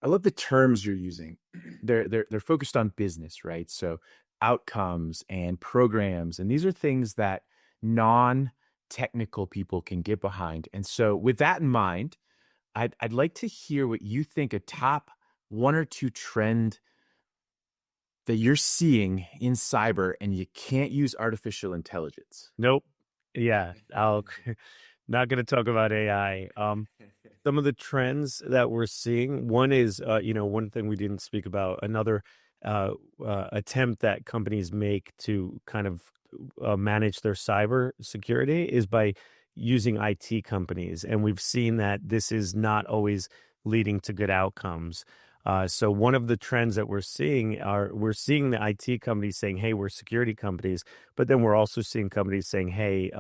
I love the terms you're using. They're focused on business, right? So outcomes and programs, and these are things that non-technical people can get behind. And so with that in mind, I'd like to hear what you think a top one or two trend that you're seeing in cyber and you can't use artificial intelligence. Nope. Yeah, I'll not gonna talk about AI. Some of the trends that we're seeing, one is, one thing we didn't speak about, another attempt that companies make to kind of manage their cyber security is by using IT companies. And we've seen that this is not always leading to good outcomes. So one of the trends that we're seeing the IT companies saying, "Hey, we're security companies," but then we're also seeing companies saying, "Hey,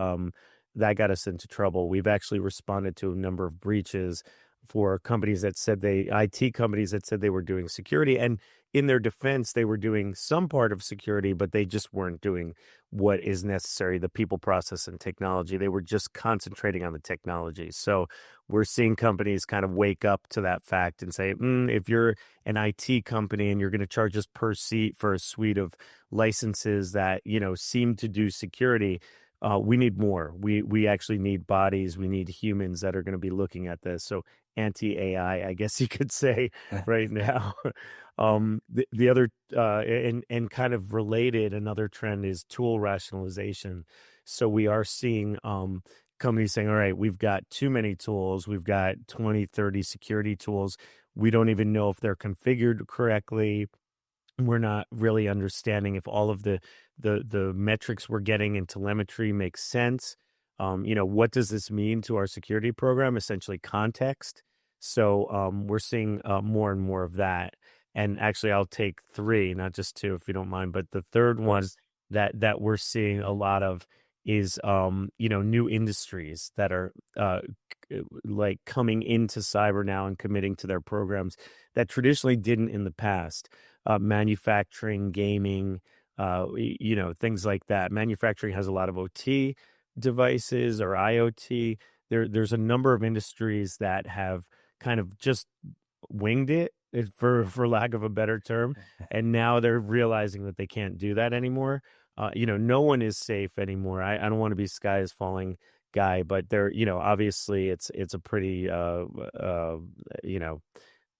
that got us into trouble." We've actually responded to a number of breaches for companies that said IT companies that said they were doing security. And in their defense, they were doing some part of security, but they just weren't doing what is necessary, the people, process, and technology. They were just concentrating on the technology. So we're seeing companies kind of wake up to that fact and say, if you're an IT company and you're going to charge us per seat for a suite of licenses that, seem to do security, we need more. We actually need bodies. We need humans that are going to be looking at this. So anti AI, I guess you could say right now. The other and kind of related, another trend is tool rationalization. So we are seeing companies saying, all right, we've got too many tools. We've got 20, 30 security tools. We don't even know if they're configured correctly. We're not really understanding if all of the metrics we're getting in telemetry makes sense. What does this mean to our security program? Essentially, context. So we're seeing more and more of that. And actually, I'll take three, not just two, if you don't mind. But the third Of one course. that we're seeing a lot of is new industries that are like coming into cyber now and committing to their programs that traditionally didn't in the past. Manufacturing, gaming, things like that. Manufacturing has a lot of OT devices or IoT. There's a number of industries that have kind of just winged it, for lack of a better term, and now they're realizing that they can't do that anymore. No one is safe anymore. I don't want to be sky is falling guy, but obviously it's a pretty you know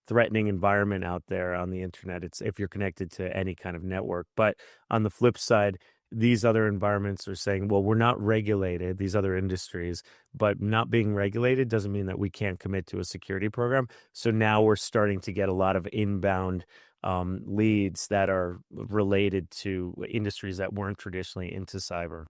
threatening environment out there on the internet. It's if you're connected to any kind of network. But on the flip side, these other environments are saying, well, we're not regulated, these other industries, but not being regulated doesn't mean that we can't commit to a security program. So now we're starting to get a lot of inbound leads that are related to industries that weren't traditionally into cyber.